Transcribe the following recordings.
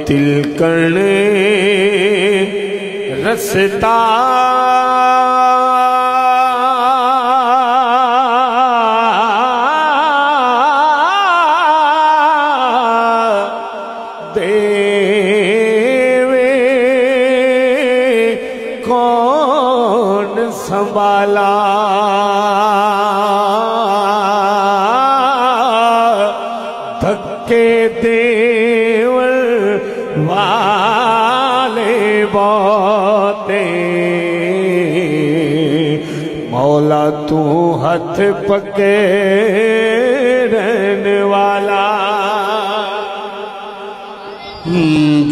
तिलकण रसता देवे कौन संभाला धक्के देवर वाले बहुते मौला तू हाथ पकड़न वाला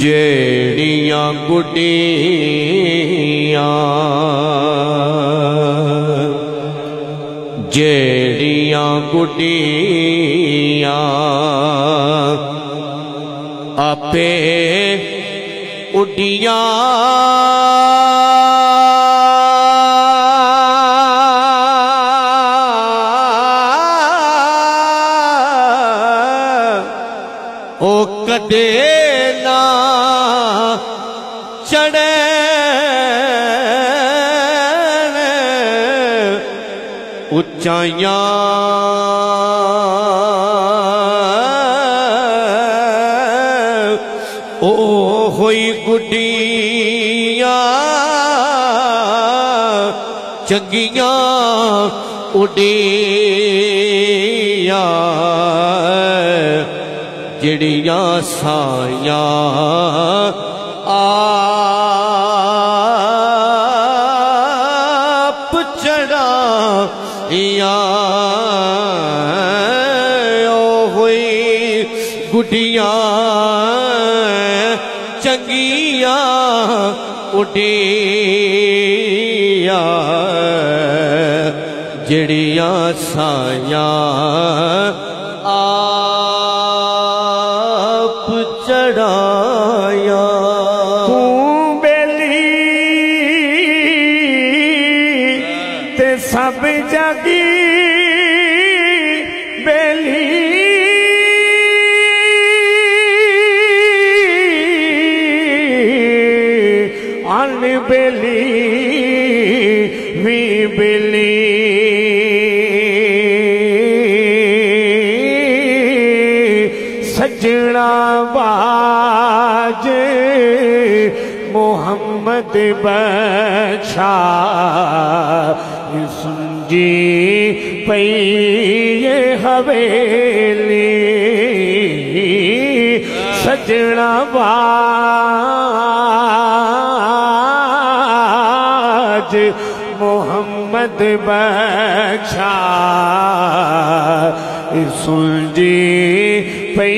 जेड़ियां गुडियां जेड़ियां गुडियां आपे उडियां ओ कदे ना चढ़े उच्चाइयां ओ होई गुडियां चंगियां उडियां जिड़ियां साया आप चढ़ाइया ओ होई गुडियां चंगियां उडियां जिड़ियां साया आप चढ़ाया तू बेली ते सब जागी बेली अन बेली भी बेली सजना बाज मोहम्मद बख्शा सुनजी पई ये हवेली सजना बाज मोहम्मद बख्शा सुनजी पई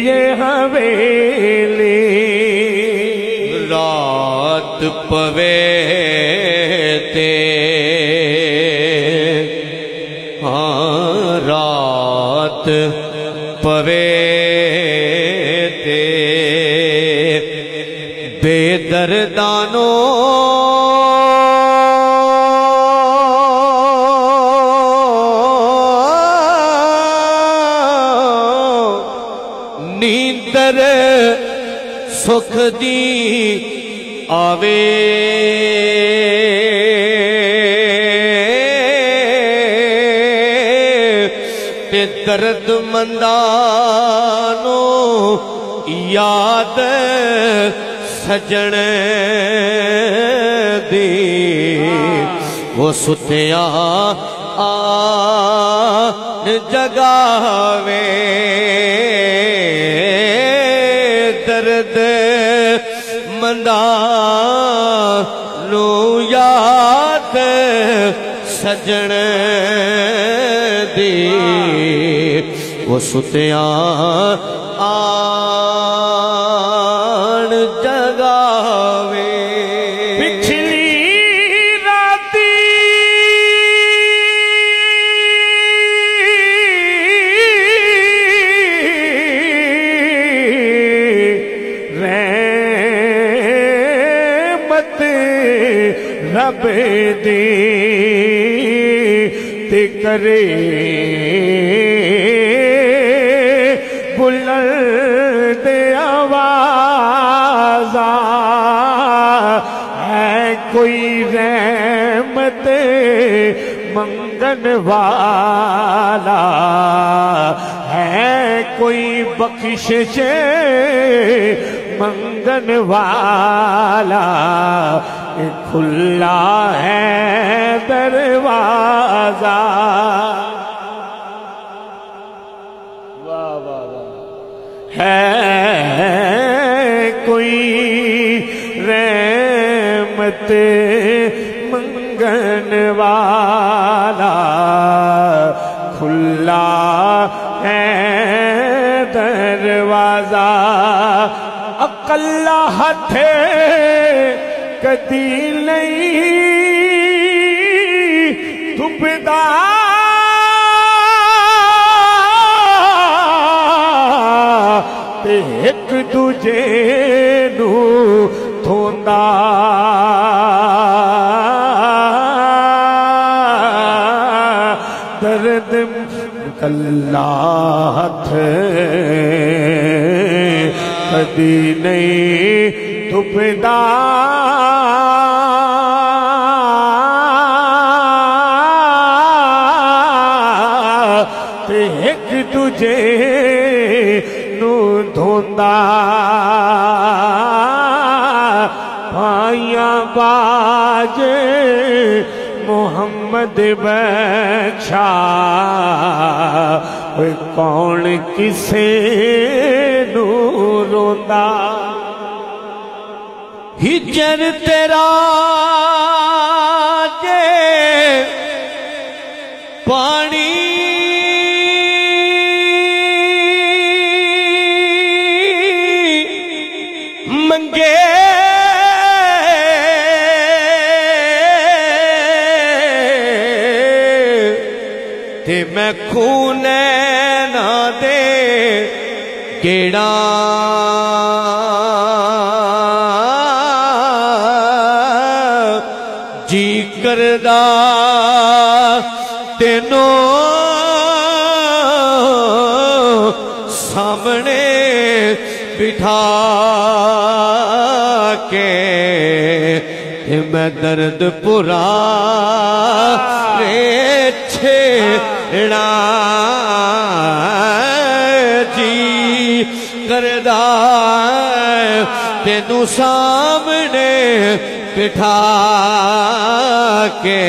ये हवेली रात पवे ते हाँ रात पवे बेदर्दानो नींदर सुख दी आवे ते दर्द मंदानो याद सजण दी वो सुतिया आन जगावे दर्द मंदानो याद सजण दी वो सुतिया आन जगावे पिछली राती रहमत रब दी ते करे बुलंद आवाज़ा है कोई रहमत मंगन वाला है कोई बख्शिश मंगन वाला खुला है दरवाजा है कोई रहमत मंगन वाला खुला है दरवाजा अकल्ला हथे कदी नहीं दुबदा एक दूजे नू धोंदा दर्द कल्ला हथ कदी नहीं दुबदा ते एक दूजे धोंदा भाइया बाज मोहम्मद बख्शा कौन किसे नू रोंदा हिजर तेरा जे पानी मंगे ते मैं खूने ना दे गेड़ा जी करदा तेनों सामने बिठा के मैं दर्द पुरा रे छेड़ा जी करदा तेनू सामने बिठा के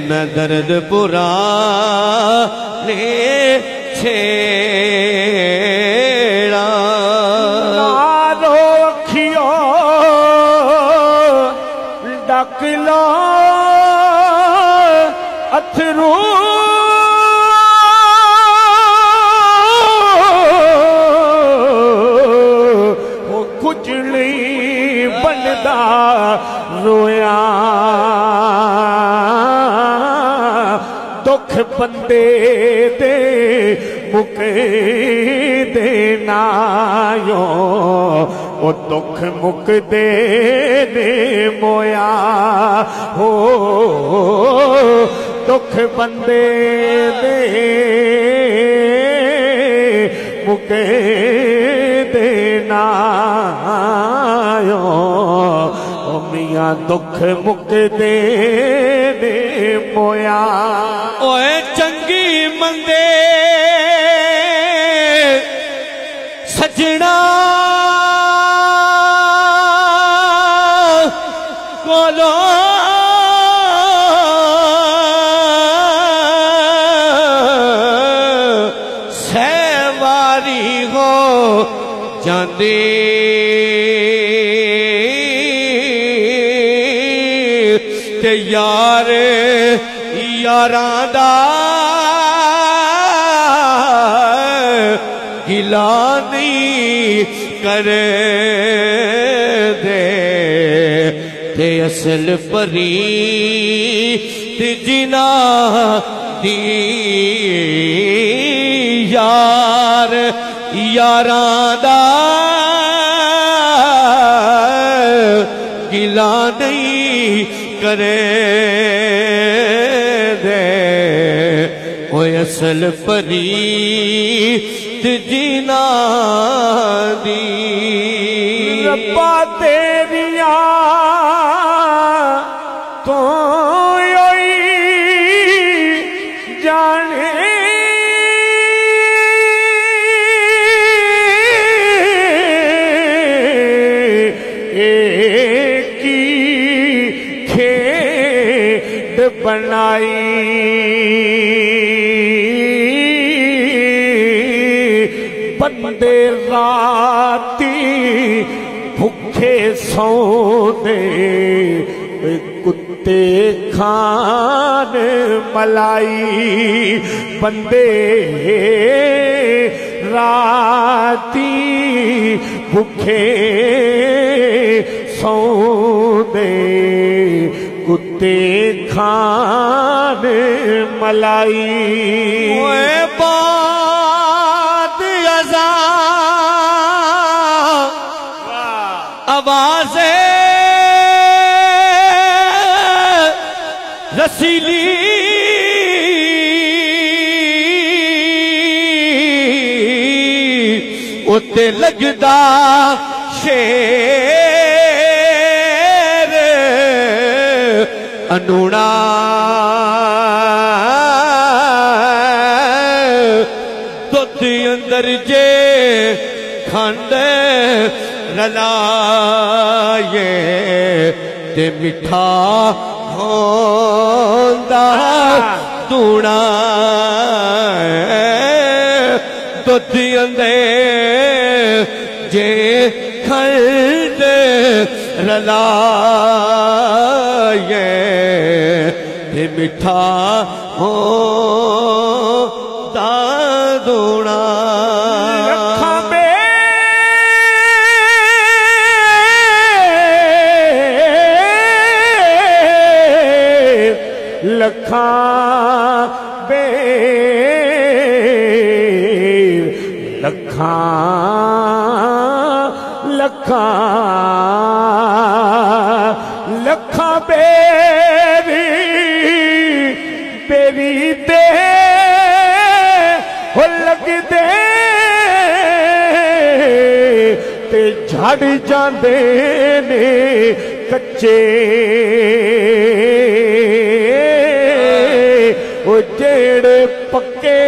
मैं दर्द पुरा रे छेड़ा डक लो अथरू वो कुछ नहीं बनदा रोया दुख बंदे दे मुके देना यो ओ दुख मुक दे ने मोया हो दुख बंदे दे मुके देना ओ मियां दुख मुक दे ने मोया ओए चंगी मंदे सजना कोलो सहवारी हो जांदी ते यार यारां दा गिला नहीं कर दे ते असल परी ते जिना दी यार यारां दा गिला नहीं करे दे ओए असल परी जीना दी रब्बा तेरिया तो जाने की खेत बनाई बंदे राती भूखे सौंदे कुत्ते खान मलाई बंदे राती भूखे सौंदे कुत्ते खान मलाई आवाज़ रसीली उत्ते लगदा शेर अनूना दुध अंदर जे खंड रलाए ते मिठा होंदा दूना दुध अंदर जे खंड रलाए ते मिठा होंदा दूना लखा बेर लखा लखा लखा बेरी बेरी दे हो लग दे ते झड़ जांदे ने कच्चे जेड़े पक्के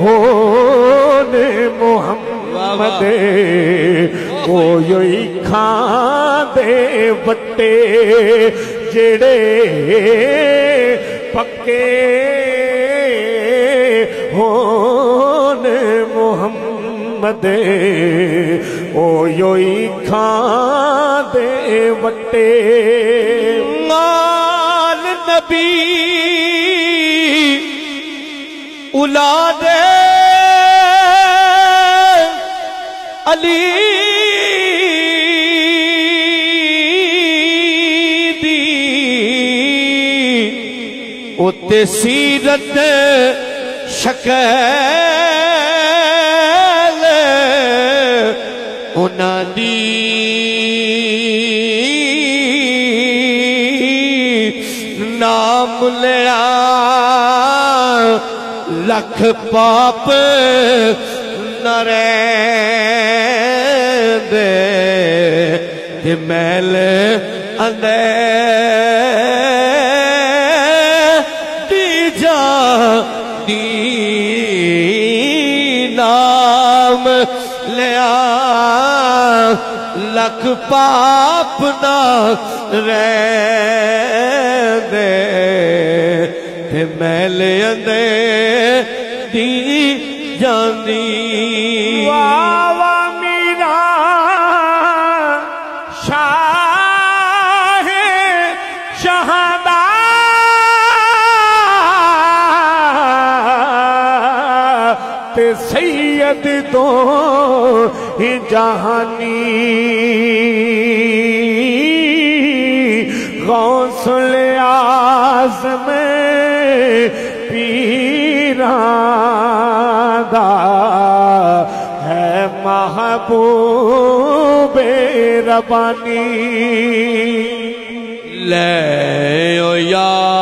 होने मोहम्मद ओ योई खांदे बट्टे जेड़े पक्के होने मोहम्मद ओ योई खांदे बट्टे माल नबी औलाद अली दी उते सीरत शक्ल उना दी नाम लिया लख पाप न रहिंदे ते मैल अंदे दी जानी नाम लिया लख पाप न रहिंदे ते मैल अंदे दी जानी वावा मीरा शाह शहदा ते सैयद दो ही जहानी गौसल आज़म पीरादा है महबूबे रबानी ले ओ यार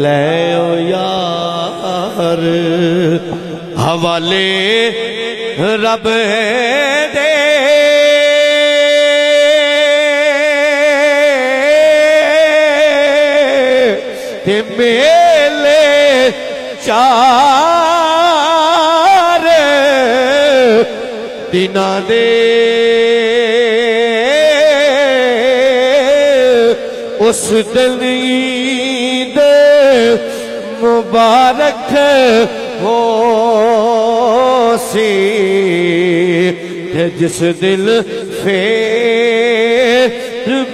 ले ओ यार हवाले रब दे ते मेले चार दिना दे उस दिन दे मुबारक हो सी जिस दिल फेर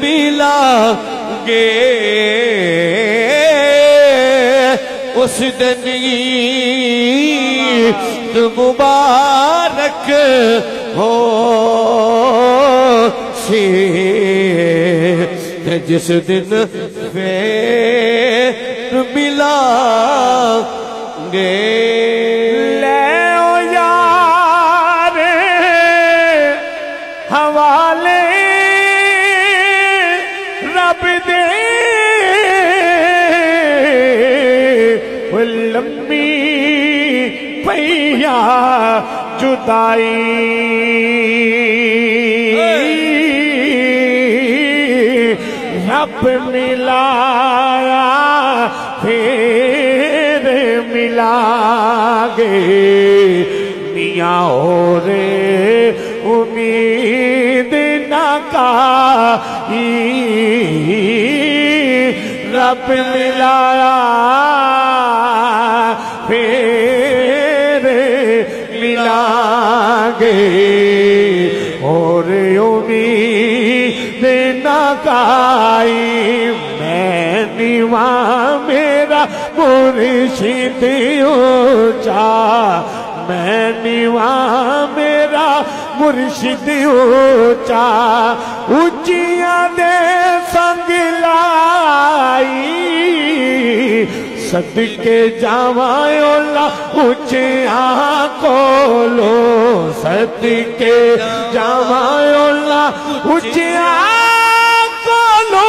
मिलांगे उस दिन मुबारक हो सी जिस दिन फेर मिलांगे ले ओ यार हवाले रब दे वो लंबी पैया जुदाई रब मिलाया फिर मिलागे मियाँ और उम्मीद न काई रब मिलाया फिर मिलागे और उम्मीद न काई मैं निवा मेरा मुर्शिद ऊंचा मैं निवा मेरा मुर्शिद ऊंचा ऊंचिया दे संग लाई सदके जावायोला ऊंचिया कोलो सदके जावायोला ऊंचिया कोलो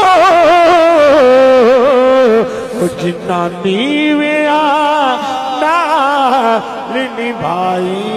जिन्ना नीविया नाल निभाई